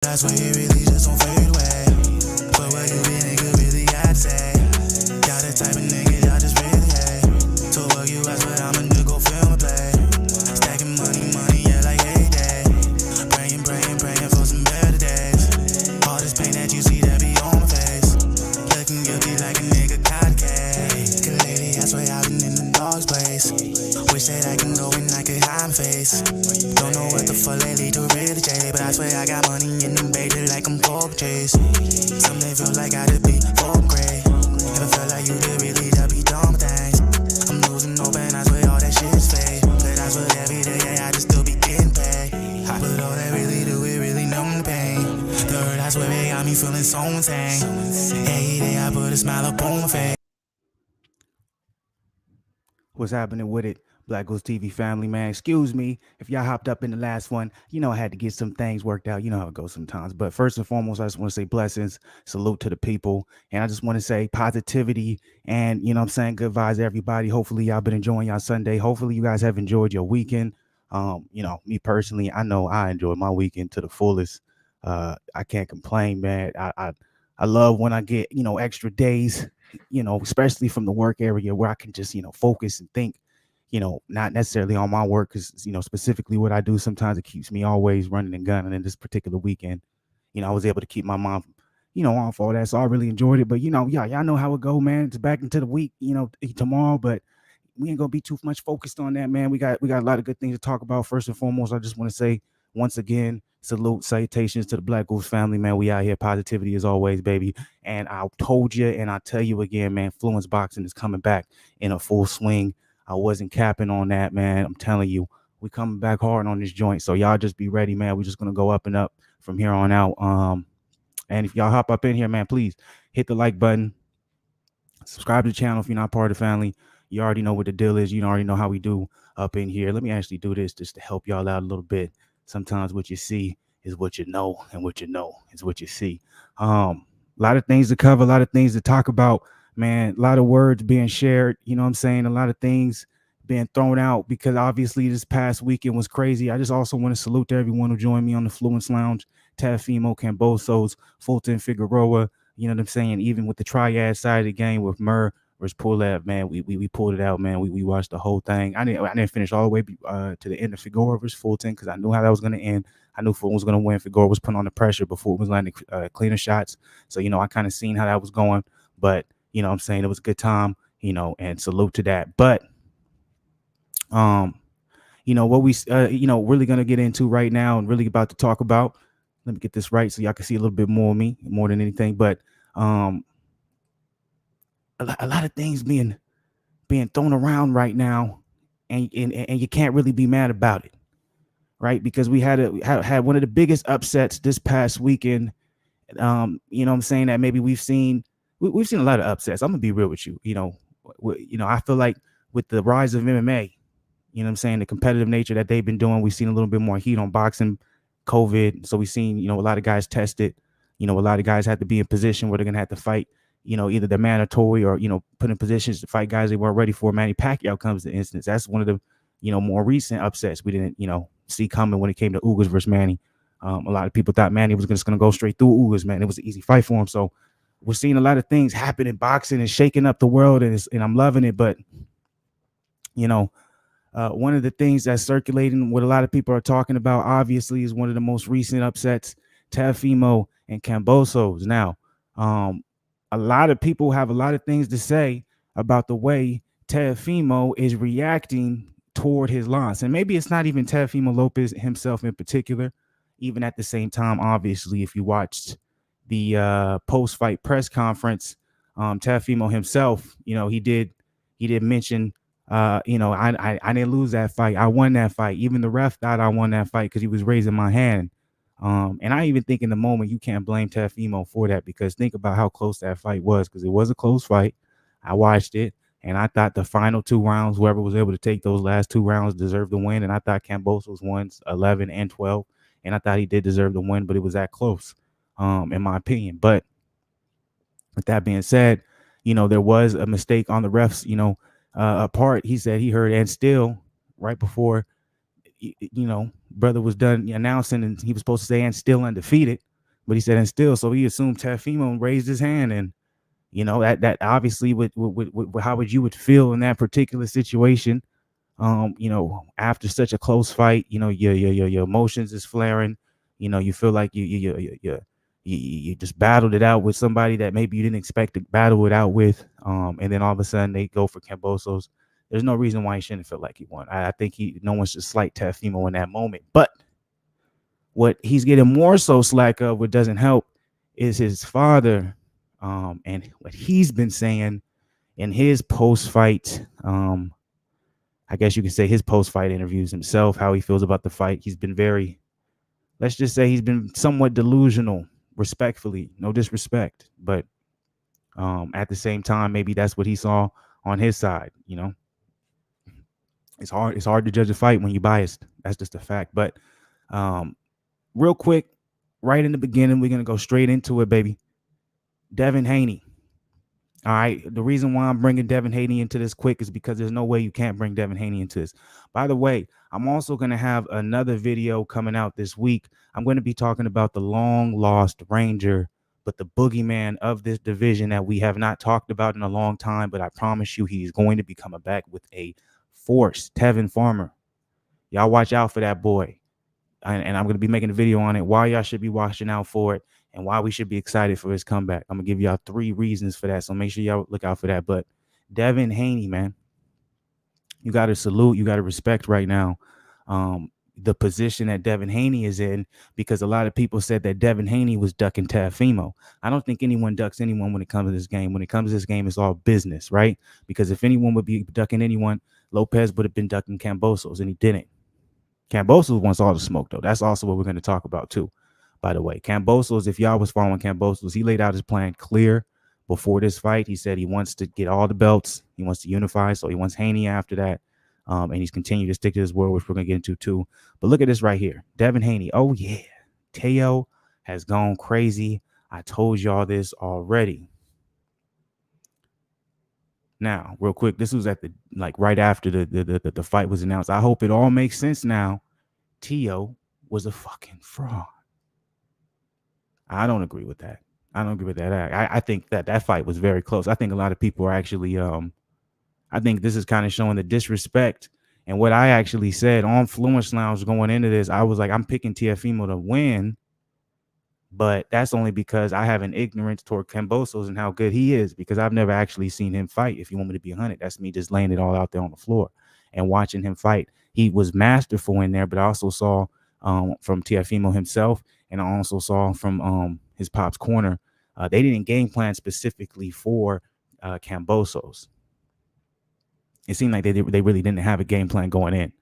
That's why you really just don't fade away. But where you been, nigga, really I'd say. Got the type of nigga y'all just really hate. So what you ask, but I'm a nigga, go film a play. Stacking money, yeah, like heyday. Praying for some better days. All this pain that you see that be on my face. Looking guilty like a nigga caught a case. Cause lately, I swear I've been in the dog's place. Wish that I can go and I could hide my face. Don't know what the fuck lately to really change, but I swear I got money in them baby like I'm pork chase. Something feel like I did be for grade. Never felt like you did really just be dumb things. I'm losing no pain, I swear all that shit is fake. But I swear every day, yeah, I just still be getting paid. But all that really do, it really numb the pain. The hurt, I swear it got me feeling so insane. Every day I put a smile up on my face. What's happening with it? BlakGooseTV family, man. Excuse me if y'all hopped up in the last one. You know, I had to get some things worked out. You know how it goes sometimes. But first and foremost, I just want to say blessings, salute to the people. And I just want to say positivity and, you know what I'm saying, good vibes to everybody. Hopefully, y'all been enjoying y'all Sunday. Hopefully, you guys have enjoyed your weekend. Me personally, I know I enjoyed my weekend to the fullest. I can't complain, man. I love when I get, extra days, especially from the work area where I can just, focus and think, not necessarily on my work because, specifically what I do, sometimes it keeps me always running and gunning. In this particular weekend, I was able to keep my mom, off all that. So I really enjoyed it. But, y'all know how it go, man. It's back into the week, tomorrow, but we ain't gonna be too much focused on that, man. We got a lot of good things to talk about. First and foremost, I just want to say once again, salute, salutations to the Black Goose family, man. We out here, positivity as always, baby. And I told you, and I tell you again, man, Fluence boxing is coming back in a full swing. I wasn't capping on that, man. I'm telling you, we coming back hard on this joint. So y'all just be ready, man. We're just gonna go up and up from here on out. And if y'all hop up in here, man, please hit the like button, subscribe to the channel if you're not part of the family. You already know what the deal is. You already know how we do up in here. Let me actually do this just to help y'all out a little bit. Sometimes what you see is what you know, and what you know is what you see. A lot of things to cover, a lot of things to talk about, man. A lot of words being shared. You know what I'm saying? A lot of things being thrown out because obviously this past weekend was crazy. I just also want to salute to everyone who joined me on the Fluence Lounge. Teofimo, Kambosos, Fulton, Figueroa. You know what I'm saying? Even with the triad side of the game with Murr versus Pulev, man, we pulled it out, man. We watched the whole thing. I didn't finish all the way to the end of Figueroa versus Fulton because I knew how that was going to end. I knew Fulton was going to win. Figueroa was putting on the pressure before it was landing cleaner shots. So, I kind of seen how that was going. But, what I'm saying, it was a good time, and salute to that. But, what we, really going to get into right now and really about to talk about, let me get this right so y'all can see a little bit more of me, more than anything. But a lot of things being thrown around right now, and you can't really be mad about it, right? Because we had one of the biggest upsets this past weekend. You know what I'm saying, that maybe we've seen a lot of upsets. I'm gonna be real with you. I feel like with the rise of MMA, you know what I'm saying, the competitive nature that they've been doing, we've seen a little bit more heat on boxing, COVID. So we've seen, a lot of guys tested. A lot of guys had to be in position where they're gonna have to fight, either they're mandatory or, put in positions to fight guys they weren't ready for. Manny Pacquiao comes to instance. That's one of the, more recent upsets we didn't, see coming when it came to Ugas versus Manny. A lot of people thought Manny was just going to go straight through Ugas, man. It was an easy fight for him. So we're seeing a lot of things happen in boxing and shaking up the world, and I'm loving it. But, one of the things that's circulating, what a lot of people are talking about, obviously, is one of the most recent upsets, Teofimo and Kambosos. Now, a lot of people have a lot of things to say about the way Teofimo is reacting toward his loss. And maybe it's not even Teofimo Lopez himself in particular. Even at the same time, obviously, if you watched the post-fight press conference, Teofimo himself, he did mention, I didn't lose that fight. I won that fight. Even the ref thought I won that fight because he was raising my hand. And I even think in the moment you can't blame Teofimo for that, because think about how close that fight was, because it was a close fight. I watched it, and I thought the final 2 rounds, whoever was able to take those last 2 rounds deserved the win. And I thought Kambosos won 11 and 12, and I thought he did deserve the win, but it was that close, in my opinion. But with that being said, there was a mistake on the refs, part. He said he heard and still right before brother was done announcing, and he was supposed to say and still undefeated. but he said and still. So he assumed Teofimo raised his hand, and that obviously would how would you would feel in that particular situation. After such a close fight, your emotions is flaring. You feel like you just battled it out with somebody that maybe you didn't expect to battle it out with. And then all of a sudden they go for Kambosos. There's no reason why he shouldn't feel like he won. I think no one should slight Teofimo in that moment. But what he's getting more so slack of, what doesn't help, is his father, and what he's been saying in his post-fight, I guess you could say his post-fight interviews himself, how he feels about the fight. He's been let's just say he's been somewhat delusional, respectfully, no disrespect. But at the same time, maybe that's what he saw on his side. It's hard to judge a fight when you're biased. That's just a fact. But real quick, right in the beginning, we're going to go straight into it, baby. Devin Haney. All right. The reason why I'm bringing Devin Haney into this quick is because there's no way you can't bring Devin Haney into this. By the way, I'm also going to have another video coming out this week. I'm going to be talking about the long lost Ranger, but the boogeyman of this division that we have not talked about in a long time. But I promise you, he's going to be coming back with a force. Tevin Farmer. Y'all watch out for that boy. And I'm going to be making a video on it, why y'all should be watching out for it and why we should be excited for his comeback. I'm going to give y'all 3 reasons for that. So make sure y'all look out for that. But Devin Haney, man, you got to salute, you got to respect right now the position that Devin Haney is in, because a lot of people said that Devin Haney was ducking Teofimo. I don't think anyone ducks anyone when it comes to this game. When it comes to this game, it's all business, right? Because if anyone would be ducking anyone, Lopez would have been ducking Kambosos, and he didn't. Kambosos wants all the smoke, though. That's also what we're going to talk about, too, by the way. Kambosos, if y'all was following Kambosos, he laid out his plan clear before this fight. He said he wants to get all the belts. He wants to unify, so he wants Haney after that. And he's continued to stick to his word, which we're going to get into, too. But look at this right here. Devin Haney. Oh, yeah. Teo has gone crazy. I told y'all this already. Now, real quick, this was at right after the fight was announced. I hope it all makes sense now. Teo was a fucking fraud. I don't agree with that. I think that fight was very close. I think a lot of people are actually, I think this is kind of showing the disrespect. And what I actually said on Fluence Lounge going into this, I was like, I'm picking Teofimo to win. But that's only because I have an ignorance toward Kambosos and how good he is, because I've never actually seen him fight. If you want me to be 100, that's me just laying it all out there on the floor and watching him fight. He was masterful in there, but I also saw from Teofimo himself, and I also saw from his pop's corner, they didn't game plan specifically for Kambosos. It seemed like they really didn't have a game plan going in.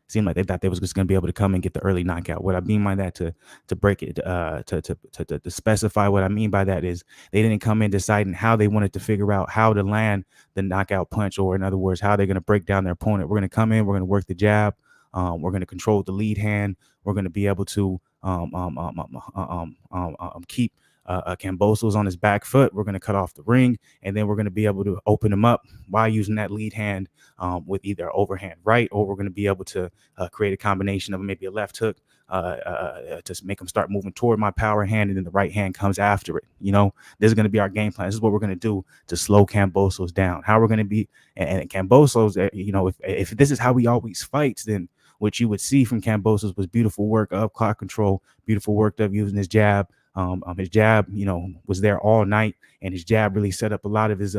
Seemed like they thought they was just going to be able to come and get the early knockout. What I mean by that, to break it, to specify what I mean by that is they didn't come in deciding how they wanted to figure out how to land the knockout punch, or in other words, how they're going to break down their opponent. We're going to come in, we're going to work the jab, we're going to control the lead hand, we're going to be able to keep Kambosos on his back foot. We're going to cut off the ring, and then we're going to be able to open him up by using that lead hand with either overhand right, or we're going to be able to create a combination of maybe a left hook to make him start moving toward my power hand, and then the right hand comes after it. This is going to be our game plan. This is what we're going to do to slow Kambosos down. How we're going to be, and Kambosos, if this is how he always fights, then what you would see from Kambosos was beautiful work of clock control, beautiful work of using his jab. His jab, was there all night, and his jab really set up a lot of his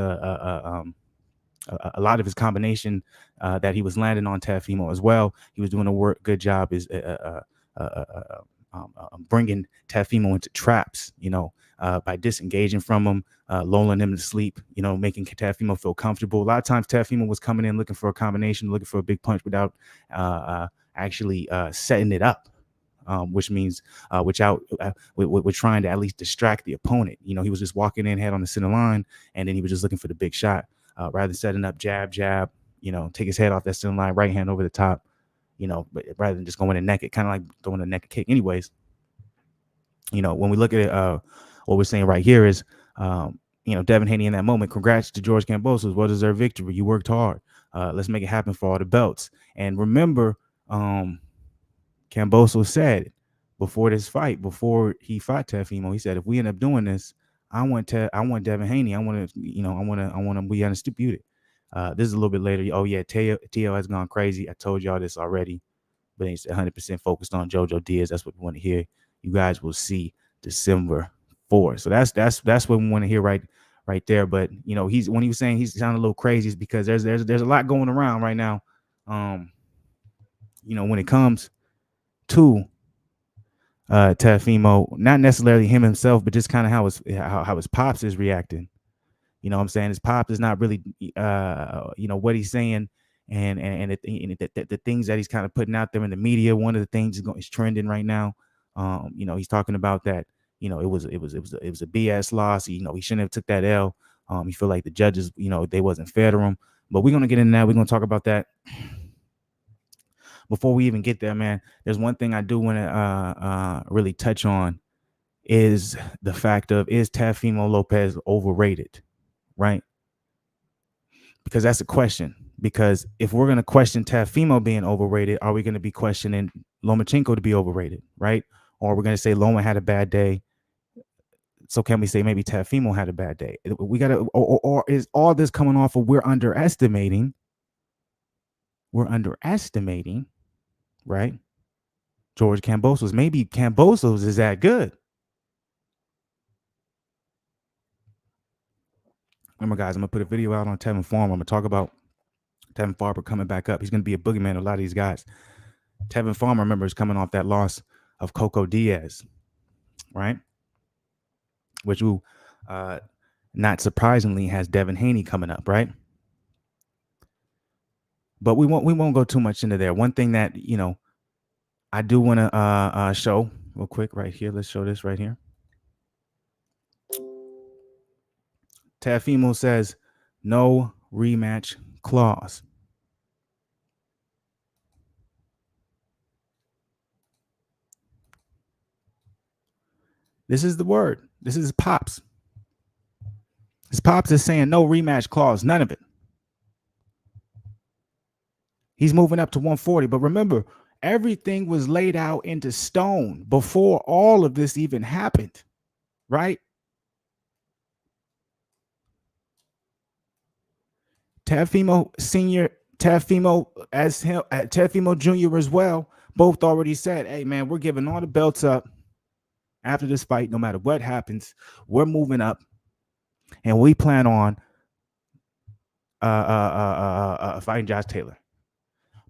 combination that he was landing on Teofimo as well. He was doing a good job is bringing Teofimo into traps, by disengaging from him, lulling him to sleep, making Teofimo feel comfortable. A lot of times Teofimo was coming in looking for a combination, looking for a big punch without actually setting it up. Which means we're trying to at least distract the opponent. He was just walking in, head on the center line, and then he was just looking for the big shot, rather than setting up jab, take his head off that center line, right hand over the top, but rather than just going in naked, kind of like throwing a naked kick. Anyways, when we look at it, what we're saying right here is, Devin Haney in that moment, congrats to George Kambosos, well-deserved victory. You worked hard. Let's make it happen for all the belts. And remember, Kambosos said, before this fight, before he fought Teofimo. He said, if we end up doing this, I want Devin Haney. I want to, I want to be undisputed. This is a little bit later. Oh yeah, Teo has gone crazy. I told y'all this already, but he's 100% focused on JoJo Diaz. That's what we want to hear. You guys will see December 4th. So that's what we want to hear right there. But he's when he was saying he's sounding a little crazy, is because there's a lot going around right now. When it comes to Teofimo, not necessarily him himself, but just kind of how his pops is reacting. You know what I'm saying? His pops is not really what he's saying, and the things that he's kind of putting out there in the media. One of the things is trending right now. He's talking about that. It was a BS loss. He shouldn't have took that L. He feel like the judges, they wasn't fair to him. But we're gonna get into that. We're gonna talk about that. Before we even get there, man, there's one thing I do want to really touch on, is the fact of, is Teofimo Lopez overrated, right? Because that's a question. Because if we're going to question Teofimo being overrated, are we going to be questioning Lomachenko to be overrated, right? Or we're going to say Loma had a bad day, so can we say maybe Teofimo had a bad day? We got to, or is all this coming off of we're underestimating, right? George Kambosos. Maybe Kambosos is that good. Remember, guys, I'm going to put a video out on Tevin Farmer. I'm going to talk about Tevin Farmer coming back up. He's going to be a boogeyman to a lot of these guys. Tevin Farmer, remember, is coming off that loss of Coco Diaz, right? Which will, not surprisingly, has Devin Haney coming up, right? But we won't go too much into there. One thing that I do want to show real quick right here. Let's show this right here. Teofimo says no rematch clause. This is the word. This is Pops. His Pops is saying no rematch clause. None of it. He's moving up to 140. But remember, everything was laid out into stone before all of this even happened, right? Teofimo Senior, Teofimo as him, Teofimo Jr. as well, both already said, hey, man, we're giving all the belts up after this fight. No matter what happens, we're moving up, and we plan on fighting Josh Taylor.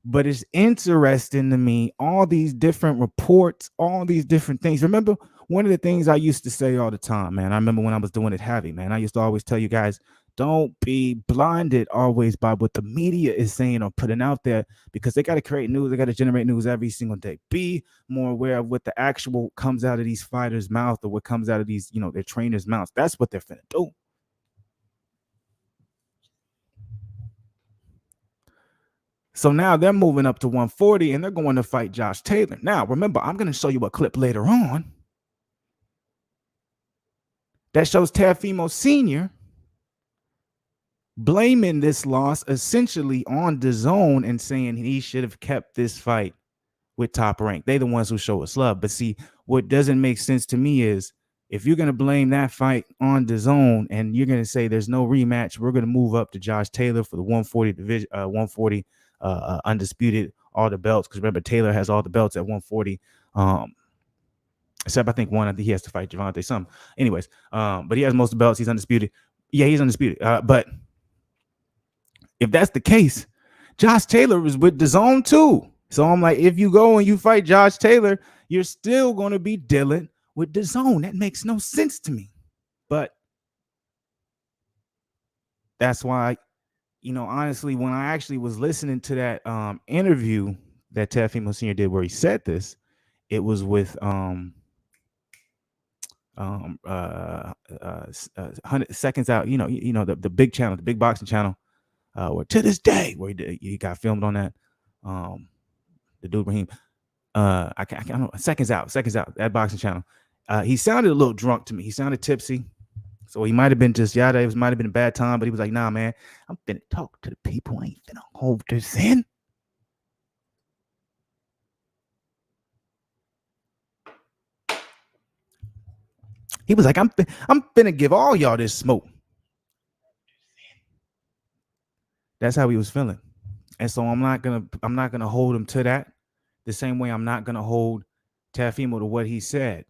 But it's interesting to me, all these different reports, all these different things. Remember, one of the things I used to say all the time, man, I remember when I was doing it heavy, man, I used to always tell you guys, don't be blinded always by what the media is saying or putting out there, because they got to create news. They got to generate news every single day. Be more aware of what the actual comes out of these fighters' mouth, or what comes out of these, their trainers' mouths. That's what they're finna do. So now they're moving up to 140 and they're going to fight Josh Taylor. Now, remember, I'm going to show you a clip later on that shows Teofimo Sr. blaming this loss essentially on Dazn and saying he should have kept this fight with Top Rank. They're the ones who show us love. But see, what doesn't make sense to me is, if you're going to blame that fight on Dazn and you're going to say there's no rematch, we're going to move up to Josh Taylor for the 140 division, 140 undisputed, all the belts. Because remember, Taylor has all the belts at 140. Except I think he has to fight Javante some. Anyways, but he has most of the belts. He's undisputed. Yeah, he's undisputed. But if that's the case, Josh Taylor is with Dazn too. So I'm like, if you go and you fight Josh Taylor, you're still going to be dealing with Dazn. That makes no sense to me. But that's why, honestly, when I actually was listening to that interview that Teofimo Sr. did where he said this, it was with 100 seconds out, the big channel, the big boxing channel, where to this day, where he got filmed on that, the dude Raheem, I don't know, seconds out, that boxing channel. He sounded a little drunk to me. He sounded tipsy. So he might have been just, it might have been a bad time, but he was like, nah, man, I'm finna talk to the people. I ain't finna hold this in. He was like, I'm finna give all y'all this smoke. That's how he was feeling. And so I'm not gonna hold him to that. The same way I'm not gonna hold Teofimo to what he said.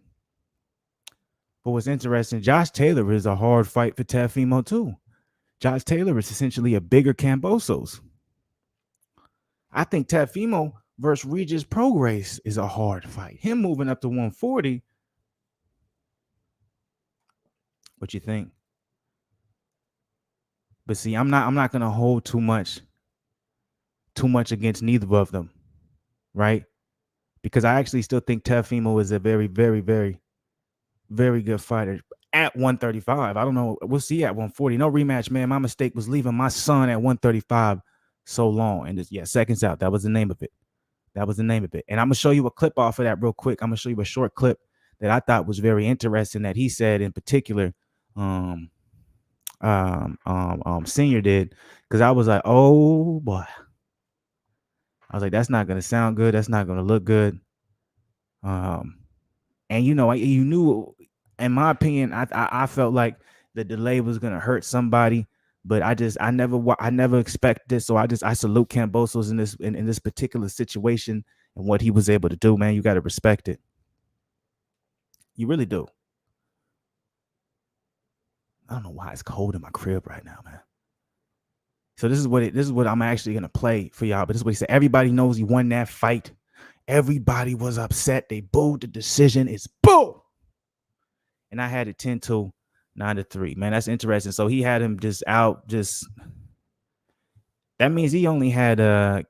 But what's interesting, Josh Taylor is a hard fight for Teofimo too. Josh Taylor is essentially a bigger Kambosos. I think Teofimo versus Regis Prograis is a hard fight. Him moving up to 140. What you think? But see, I'm not gonna hold too much against neither of them, right? Because I actually still think Teofimo is a very, very, very, very good fighter at 135. I don't know. We'll see at 140. No rematch, man. My mistake was leaving my son at 135 so long. And just, yeah, seconds out. That was the name of it. That was the name of it. And I'm gonna show you a clip off of that real quick. I'm gonna show you a short clip that I thought was very interesting that he said in particular. Um, Senior did, because I was like, oh boy. I was like, that's not gonna sound good. That's not gonna look good. Um, and you knew, in my opinion, I felt like the delay was gonna hurt somebody, but I never expect this. So I salute Kambosos in this particular situation and what he was able to do. Man, you got to respect it. You really do. I don't know why it's cold in my crib right now, man. So this is what I'm actually gonna play for y'all. But this is what he said. Everybody knows he won that fight. Everybody was upset. They booed the decision. It's boo. And I had it 10-2, 9-3. Man, that's interesting. So he had him just out. Just that means he only had that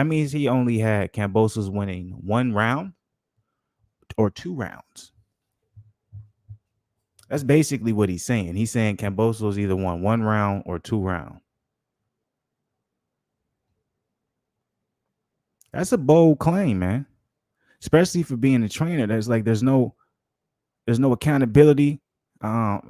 means he only had Kambosos winning 1 round or 2 rounds. That's basically what he's saying. He's saying Kambosos either won 1 round or 2 rounds. That's a bold claim, man. Especially for being a trainer. There's no accountability. And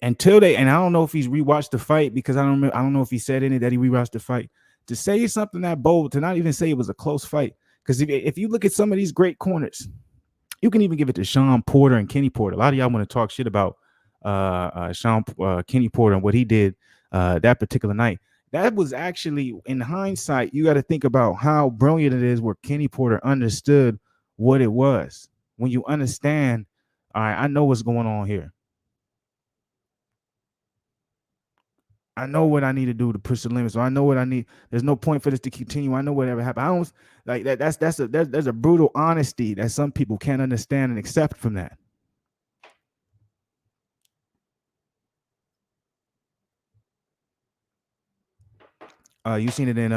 until they, and I don't know if he's rewatched the fight, because I don't know if he said any that he rewatched the fight, to say something that bold, to not even say it was a close fight. Because if you look at some of these great corners, you can even give it to Sean Porter and Kenny Porter. A lot of y'all want to talk shit about Kenny Porter and what he did that particular night. That was actually, in hindsight, you got to think about how brilliant it is where Kenny Porter understood what it was. When you understand, all right, I know what's going on here. I know what I need to do to push the limits. So I know what I need. There's no point for this to continue. I know whatever happened. I don't like that. There's a brutal honesty that some people can't understand and accept from that. You seen it in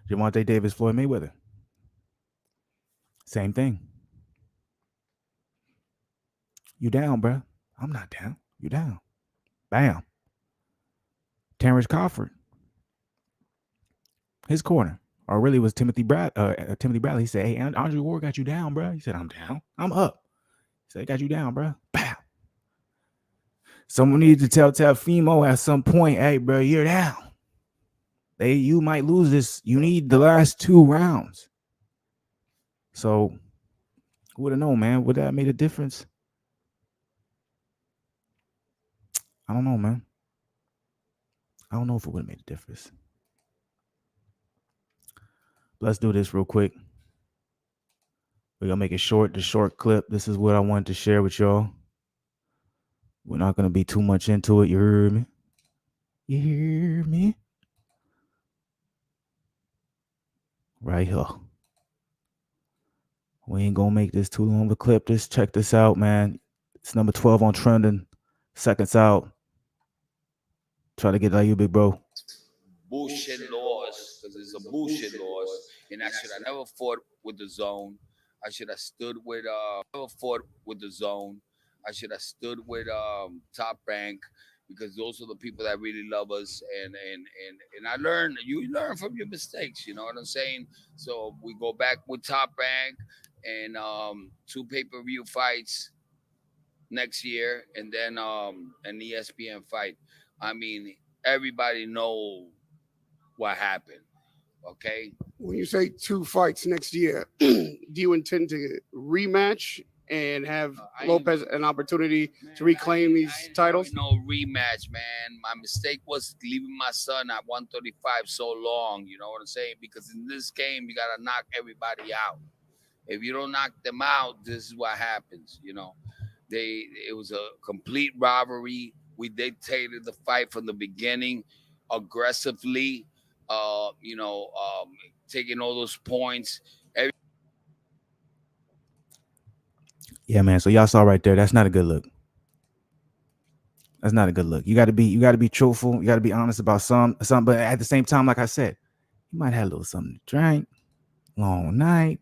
Gervonta Davis, Floyd Mayweather. Same thing. You down, bro? I'm not down. You down? Bam. Terrence Crawford, his corner, or really was Timothy Bradley. He said, "Hey, Andre Ward got you down, bro." He said, "I'm down. I'm up." He said, "I got you down, bro." Bam. Someone needs to tell Teofimo at some point, "Hey, bro, you're down. You might lose this. You need the last 2 rounds." So, who would have known, man? Would that have made a difference? I don't know, man. I don't know if it would have made a difference. Let's do this real quick. We're gonna make it short. The short clip. This is what I wanted to share with y'all. We're not gonna be too much into it. You hear me? You hear me? Right here. We ain't gonna make this too long of a clip. Just check this out, man. It's number 12 on trending. Seconds out. Try to get like you, big bro. Bullshit laws, because it's a bullshit laws, and I should have never fought with the zone. I should have stood with never fought with the zone. I should have stood with Top Rank, because those are the people that really love us, and I learned. You learn from your mistakes, you know what I'm saying? So we go back with Top Rank, and 2 pay-per-view fights next year, and then an ESPN fight. I mean, everybody know what happened. Okay, When you say 2 fights next year, do you intend to rematch and have Lopez an opportunity to reclaim these titles? No rematch, man. My mistake was leaving my son at 135 so long. You know what I'm saying? Because in this game, you gotta knock everybody out. If you don't knock them out, this is what happens. It was a complete robbery. We dictated the fight from the beginning, aggressively. Taking all those points. Yeah, man. So y'all saw right there. That's not a good look. That's not a good look. You gotta be truthful. You gotta be honest about some, but at the same time, like I said, you might have a little something to drink, long night.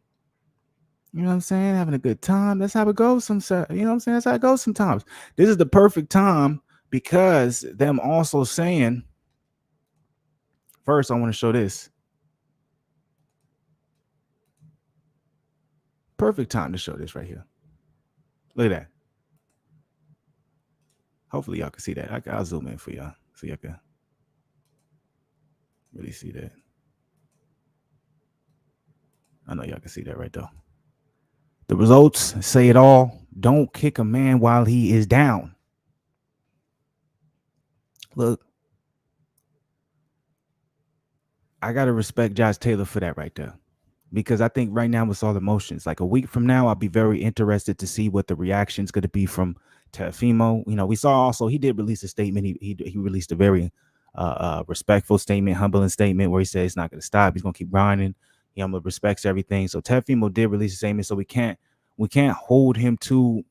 You know what I'm saying? Having a good time. That's how it goes. You know what I'm saying? That's how it goes sometimes. This is the perfect time because them also saying, first, I want to show this. Perfect time to show this right here. Look at that. Hopefully y'all can see that. I'll zoom in for y'all so y'all can really see that. I know y'all can see that right though. The results say it all. Don't kick a man while he is down. Look, I gotta respect Josh Taylor for that right there. Because I think right now with all emotions, like a week from now, I'll be very interested to see what the reaction is going to be from Teofimo. We saw also he did release a statement. He released a very respectful statement, humbling statement where he said it's not going to stop. He's going to keep grinding. Respects everything. So Teofimo did release a statement. So we can't hold him to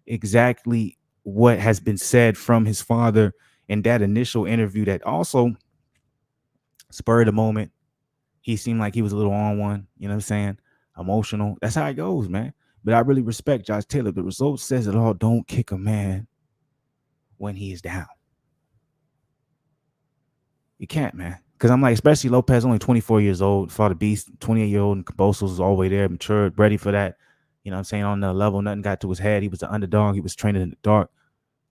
exactly what has been said from his father in that initial interview that also spurred a moment. He seemed like he was a little on one, you know what I'm saying? Emotional. That's how it goes, man. But I really respect Josh Taylor. The result says it all. Don't kick a man when he is down. You can't, man. Because I'm like, especially Lopez, only 24 years old, fought a beast, 28-year-old, and Kambosos was all the way there, matured, ready for that. You know what I'm saying? On the level, nothing got to his head. He was an underdog. He was training in the dark.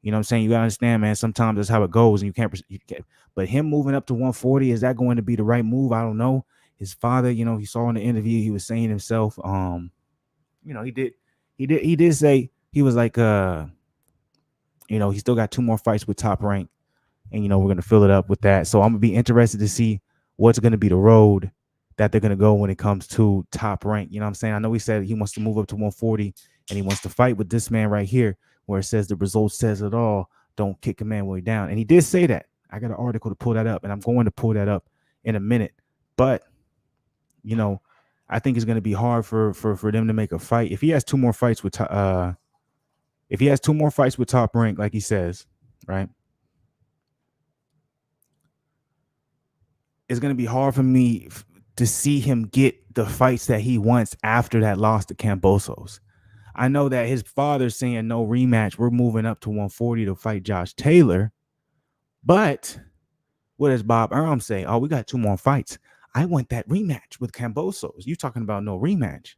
You know what I'm saying? You got to understand, man, sometimes that's how it goes. And you can't. But him moving up to 140, is that going to be the right move? I don't know. His father, he saw in the interview, he was saying himself, he did say, he was like, he still got 2 more fights with Top Rank, and we're gonna fill it up with that. So I'm gonna be interested to see what's gonna be the road that they're gonna go when it comes to Top Rank. You know what I'm saying? I know he said he wants to move up to 140 and he wants to fight with this man right here, where it says the result says it all. Don't kick a man way down. And he did say that. I got an article to pull that up, and I'm going to pull that up in a minute. But I think it's going to be hard for them to make a fight. If he has 2 more fights with Top Rank, like he says, right? It's going to be hard for me to see him get the fights that he wants after that loss to Kambosos. I know that his father's saying no rematch. We're moving up to 140 to fight Josh Taylor. But what does Bob Arum say? Oh, we got 2 more fights. I want that rematch with Kambosos. You talking about no rematch?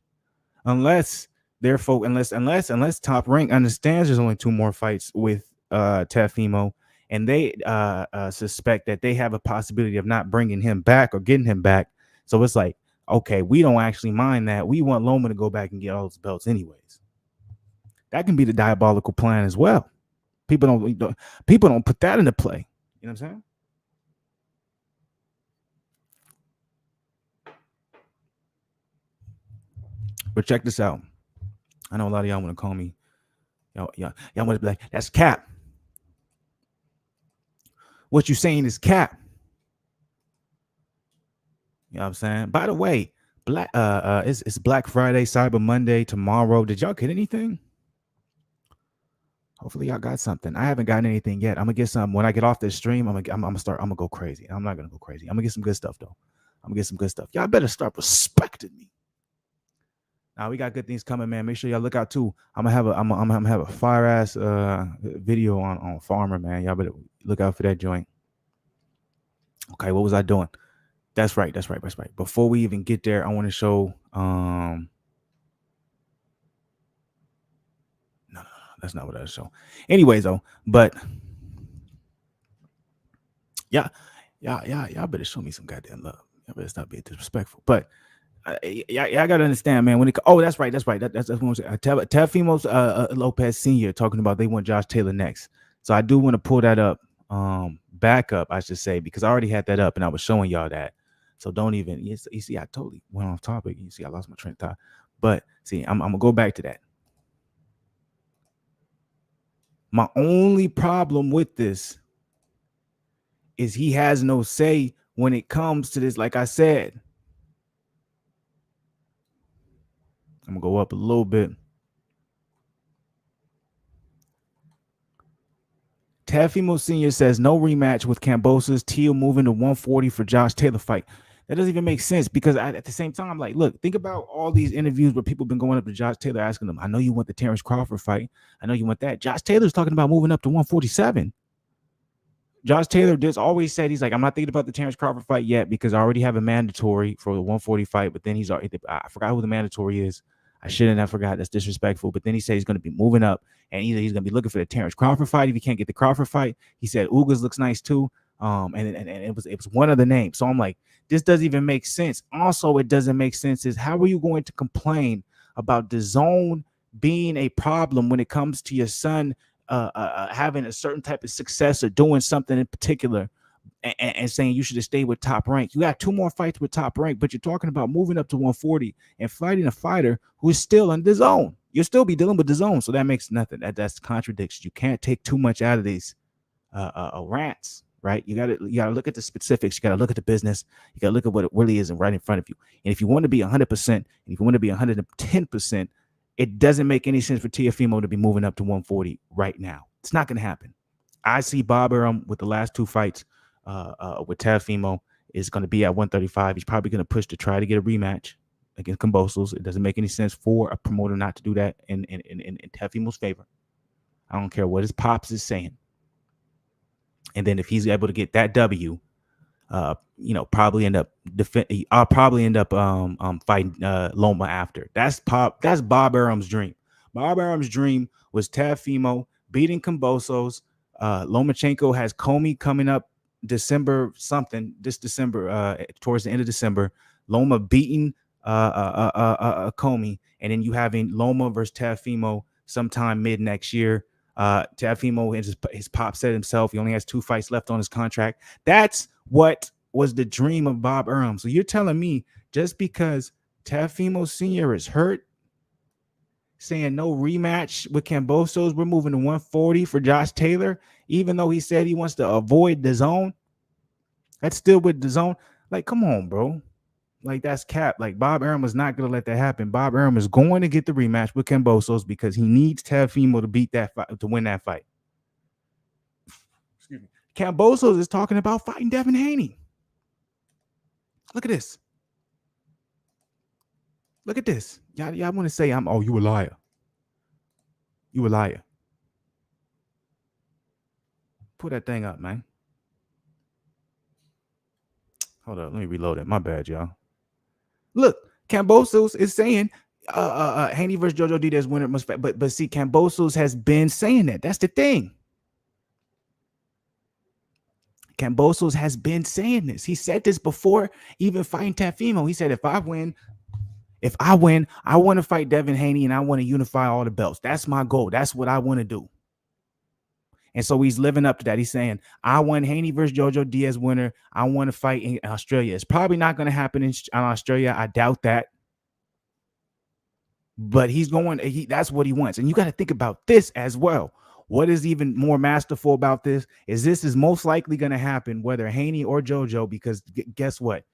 Unless unless Top Rank understands there's only 2 more fights with Teofimo, and they suspect that they have a possibility of not bringing him back or getting him back. So it's like, okay, we don't actually mind that. We want Loma to go back and get all those belts anyways. That can be the diabolical plan as well. People don't put that into play. You know what I'm saying? But check this out. I know a lot of y'all want to call me. Y'all want to be like, that's cap. What you saying is cap. You know what I'm saying? By the way, it's Black Friday, Cyber Monday tomorrow. Did y'all get anything? Hopefully y'all got something. I haven't gotten anything yet. I'm gonna get some when I get off this stream. I'm gonna go crazy. I'm not gonna go crazy. I'm gonna get some good stuff though. I'm gonna get some good stuff. Y'all better start respecting me. Now we got good things coming, man. Make sure y'all look out too. I'm gonna have a fire ass video on Farmer, man. Y'all better look out for that joint. Okay, what was I doing? That's right. Before we even get there, I want to show no, that's not what I was showing. Anyways, though, but y'all better show me some goddamn love. better stop being disrespectful. But I gotta understand, man. When that's right. That's what I'm saying. Teofimo Lopez Senior talking about they want Josh Taylor next. So I do want to pull that up, back up, I should say, because I already had that up and I was showing y'all that. So don't even. You see, I totally went off topic. You see, I lost my train of thought. But see, I'm gonna go back to that. My only problem with this is he has no say when it comes to this. Like I said, I'm gonna go up a little bit. Teofimo Sr. says no rematch with Kambosos. Teal moving to 140 for Josh Taylor fight. That doesn't even make sense because at the same time, like, look, think about all these interviews where people have been going up to Josh Taylor asking them, I know you want the Terrence Crawford fight. I know you want that. Josh Taylor's talking about moving up to 147. Josh Taylor just always said, he's like, I'm not thinking about the Terrence Crawford fight yet because I already have a mandatory for the 140 fight. But then he's already, I forgot who the mandatory is. I shouldn't have forgot. That's disrespectful. But then he said he's going to be moving up, and either he's going to be looking for the Terrence Crawford fight if he can't get the Crawford fight. He said Ugas looks nice too. And it was one of the names. So I'm like, this doesn't even make sense. Also, it doesn't make sense is how are you going to complain about the zone being a problem when it comes to your son having a certain type of success or doing something in particular, and saying you should have stayed with Top Rank. You got 2 more fights with Top Rank, but you're talking about moving up to 140 and fighting a fighter who is still in the zone. You'll still be dealing with the zone, so that makes nothing. That's contradiction. You can't take too much out of these rants, right? You gotta look at the specifics. You gotta look at the business. You gotta look at what it really is right in front of you. And if you want to be 100%, and if you want to be 110%, it doesn't make any sense for Teofimo to be moving up to 140 right now. It's not going to happen. I see Bob Arum with the last 2 fights with Teofimo is going to be at 135. He's probably going to push to try to get a rematch against Kambosos. It doesn't make any sense for a promoter not to do that in Teofimo's favor. I don't care what his pops is saying. And then if he's able to get that W, probably end up I'll probably end up fighting Loma after. That's Bob Arum's dream. Bob Arum's dream was Teofimo beating Kambosos. Lomachenko has Comey coming up this December, towards the end of December. Loma beating Comey, and then you having Loma versus Teofimo sometime mid next year. Teofimo, his pop said himself, he only has 2 fights left on his contract. That's what was the dream of Bob Arum. So you're telling me just because Teofimo Sr. is hurt, saying no rematch with Kambosos, we're moving to 140 for Josh Taylor, even though he said he wants to avoid the zone? That's still with the zone. Like, come on, bro. Like, that's cap. Like, Bob Arum is not going to let that happen. Bob Arum is going to get the rematch with Kambosos because he needs Teofimo to beat that fight, to win that fight. Excuse me. Kambosos is talking about fighting Devin Haney. Look at this. Look at this. Y'all want to say you a liar. You a liar. Pull that thing up, man. Hold up. Let me reload it. My bad, y'all. Look, Kambosos is saying Haney versus Jojo Diaz winner must fight. But see, Kambosos has been saying that. That's the thing. Kambosos has been saying this. He said this before even fighting Teofimo. He said, if I win, I want to fight Devin Haney and I want to unify all the belts. That's my goal. That's what I want to do. And so he's living up to that. He's saying, I want Haney versus Jojo Diaz winner. I want to fight in Australia. It's probably not going to happen in Australia. I doubt that. But that's what he wants. And you got to think about this as well. What is even more masterful about this is most likely going to happen, whether Haney or Jojo, because guess what?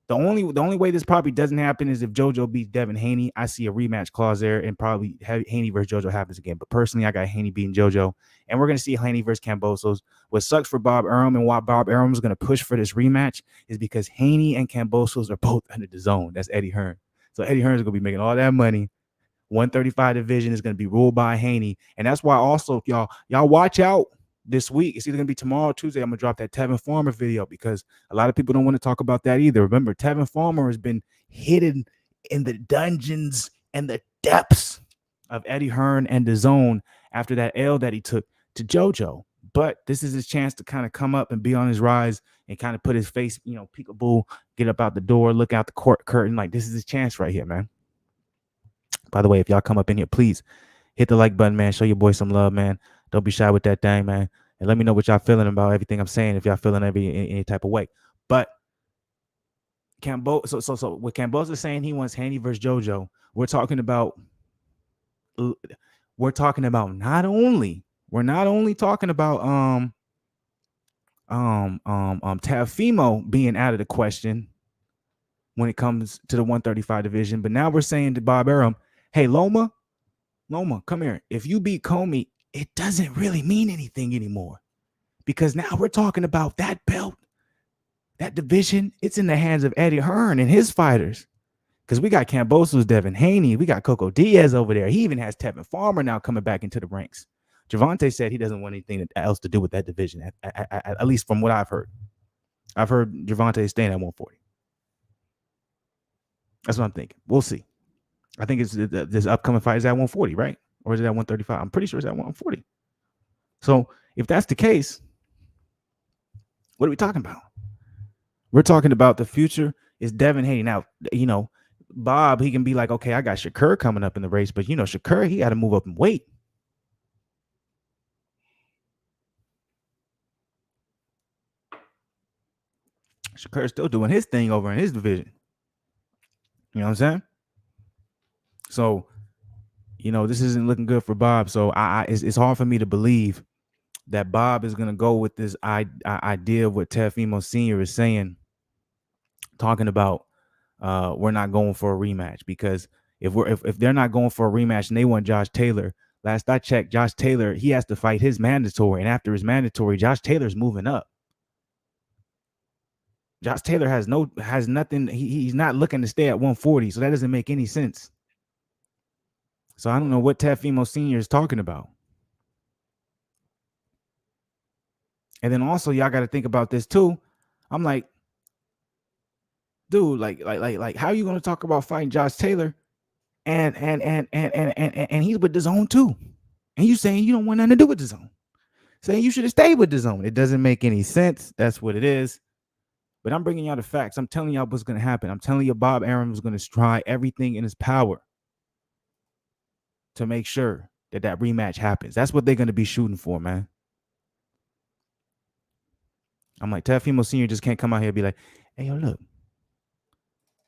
The only way this probably doesn't happen is if Jojo beats Devin Haney. I see a rematch clause there, and probably Haney versus Jojo happens again. But personally, I got Haney beating Jojo, and we're going to see Haney versus Kambosos. What sucks for Bob Arum and why Bob Arum is going to push for this rematch is because Haney and Kambosos are both under the zone. That's Eddie Hearn. So Eddie Hearn is going to be making all that money. 135 division is going to be ruled by Haney, and that's why also y'all watch out this week. It's either going to be tomorrow or Tuesday. I'm going to drop that Tevin Farmer video because a lot of people don't want to talk about that either. Remember, Tevin Farmer has been hidden in the dungeons and the depths of Eddie Hearn and the zone after that L that he took to JoJo. But this is his chance to kind of come up and be on his rise and kind of put his face, peekaboo get up out the door, look out the court curtain. Like, this is his chance right here, man. By the way, if y'all come up in here, please hit the like button, man. Show your boy some love, man. Don't be shy with that thing, man. And let me know what y'all feeling about everything I'm saying, if y'all feeling any type of way. But so what Kambosos is saying, he wants Haney versus JoJo. We're not only talking about Teofimo being out of the question when it comes to the 135 division, but now we're saying to Bob Arum, hey, Loma, come here. If you beat Comey, it doesn't really mean anything anymore, because now we're talking about that belt, that division. It's in the hands of Eddie Hearn and his fighters, because we got Kambosos, Devin, Haney, we got Coco Diaz over there. He even has Tevin Farmer now coming back into the ranks. Gervonta said he doesn't want anything else to do with that division, at least from what I've heard. I've heard Gervonta is staying at 140. That's what I'm thinking. We'll see. I think it's this upcoming fight is at 140, right? Or is it at 135? I'm pretty sure it's at 140. So if that's the case, what are we talking about? We're talking about the future is Devin Haney. Now, Bob, he can be like, okay, I got Shakur coming up in the race, but Shakur, he got to move up in weight. Shakur's still doing his thing over in his division. You know what I'm saying? So, this isn't looking good for Bob. So it's hard for me to believe that Bob is going to go with this idea of what Teofimo Sr. is saying, talking about we're not going for a rematch, because if they're not going for a rematch and they want Josh Taylor, last I checked, Josh Taylor, he has to fight his mandatory, and after his mandatory, Josh Taylor's moving up. Josh Taylor has nothing. He's not looking to stay at 140, so that doesn't make any sense. So I don't know what Teofimo Sr. is talking about. And then also, y'all got to think about this too. I'm like, dude, like, how are you going to talk about fighting Josh Taylor, and he's with DAZN too, and you saying you don't want nothing to do with DAZN, saying you should have stayed with DAZN? It doesn't make any sense. That's what it is. But I'm bringing y'all the facts. I'm telling y'all what's going to happen. I'm telling you, Bob Arum was going to try everything in his power to make sure that rematch happens. That's what they're going to be shooting for, man. I'm like, Teofimo Sr. just can't come out here and be like, hey, yo, look,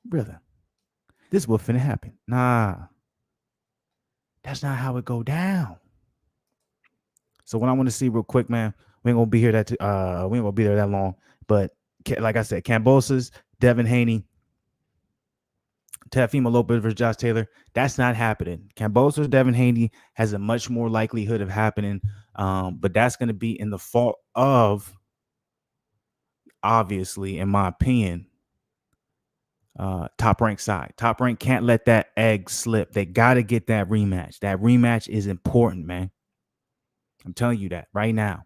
brother, this is what finna happen. Nah, that's not how it go down. So what I want to see real quick, man, we ain't gonna be here we ain't gonna be there that long. But like I said, Kambosos, Devin Haney, Teofimo Lopez versus Josh Taylor, that's not happening. Kambosos, Devin Haney has a much more likelihood of happening, but that's going to be in the fault of, obviously, in my opinion, Top Rank side. Top Rank can't let that egg slip. They got to get that rematch. That rematch is important, man. I'm telling you that right now.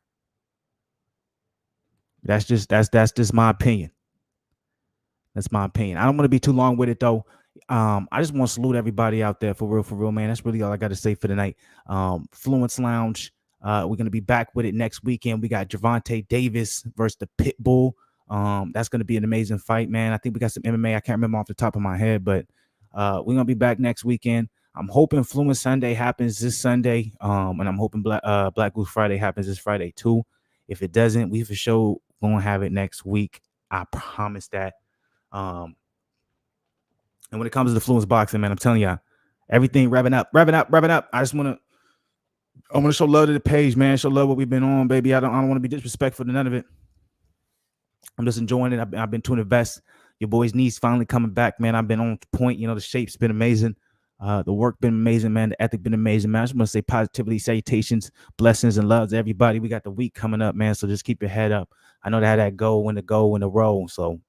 That's just my opinion. That's my opinion. I don't want to be too long with it though. I just want to salute everybody out there for real, man. That's really all I got to say for tonight. Fluence Lounge. We're gonna be back with it next weekend. We got Gervonta Davis versus the Pitbull. That's gonna be an amazing fight, man. I think we got some MMA. I can't remember off the top of my head, but we're gonna be back next weekend. I'm hoping Fluence Sunday happens this Sunday, and I'm hoping Black Goose Friday happens this Friday too. If it doesn't, we for sure gonna have it next week. I promise that. And when it comes to the Fluence boxing, man, I'm telling y'all, everything revving up. I want to show love to the page, man. Show love what we've been on, baby. I don't want to be disrespectful to none of it. I'm just enjoying it. I've been doing the best. Your boy's knees finally coming back, man. I've been on point. The shape's been amazing. The work been amazing, man. The ethic been amazing, man. I just want to say positivity, salutations, blessings, and love to everybody. We got the week coming up, man. So just keep your head up. I know that go when to roll. So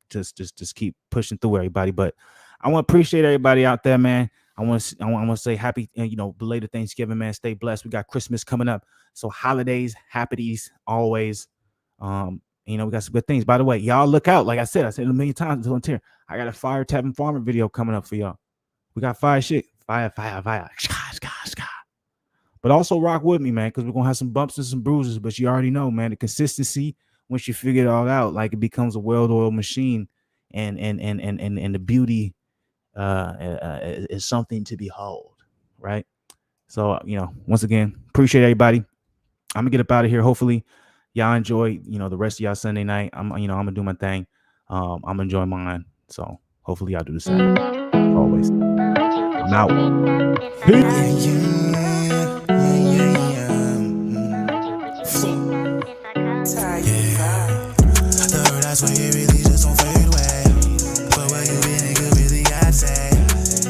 just keep pushing through, everybody. But I want to appreciate everybody out there, man. I want to say happy, belated Thanksgiving, man. Stay blessed. We got Christmas coming up, so holidays, happities always. We got some good things. By the way, y'all look out. Like I said it a million times until I'm here. I got a fire Tevin Farmer video coming up for y'all. We got fire shit, fire. But also rock with me, man, because we're gonna have some bumps and some bruises. But you already know, man, the consistency once you figure it all out, like it becomes a well-oiled machine, and the beauty is something to behold, right? So once again, appreciate everybody. I'm gonna get up out of here. Hopefully, y'all enjoy the rest of y'all Sunday night. I'm gonna do my thing. I'm gonna enjoy mine. So hopefully y'all do the same. Always. I'm out. The hurt, I swear it really just don't fade away. But where you been, nigga, really I'd say.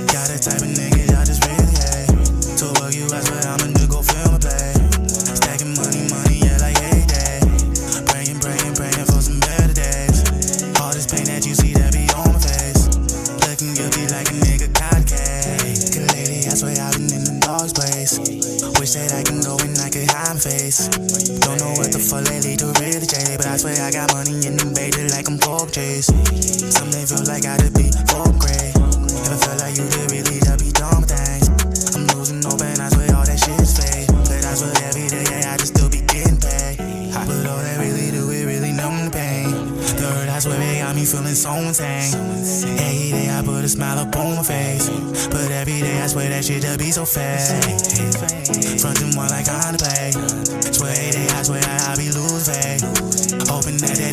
Got the type of nigga y'all just really hate. To work you, I swear I'm a nigga, go film a play. Stacking money, yeah, like every day. Praying for some better days. All this pain that you see that be on my face. Looking guilty like a nigga caught a case. Good lady, I swear I've been in the dog's place. Wish that I can go and I could hide my face. Don't know what the fuck lately to really change, but I swear I got money in the baby like I'm pork chase. Someday feel like I could be fourth grade. Never felt like you did really just be dumb things. I'm losing no pain, I swear all that shit is fake. But I swear every day, yeah, I just still be getting paid. But all that really do, it really numb the pain. The hurt, I swear it got me feeling so insane. Every day I put a smile up on my face, but every day I swear that shit just be so fake. Frontin' one like on the play. Swear every day I swear I be losing faith. Hoping that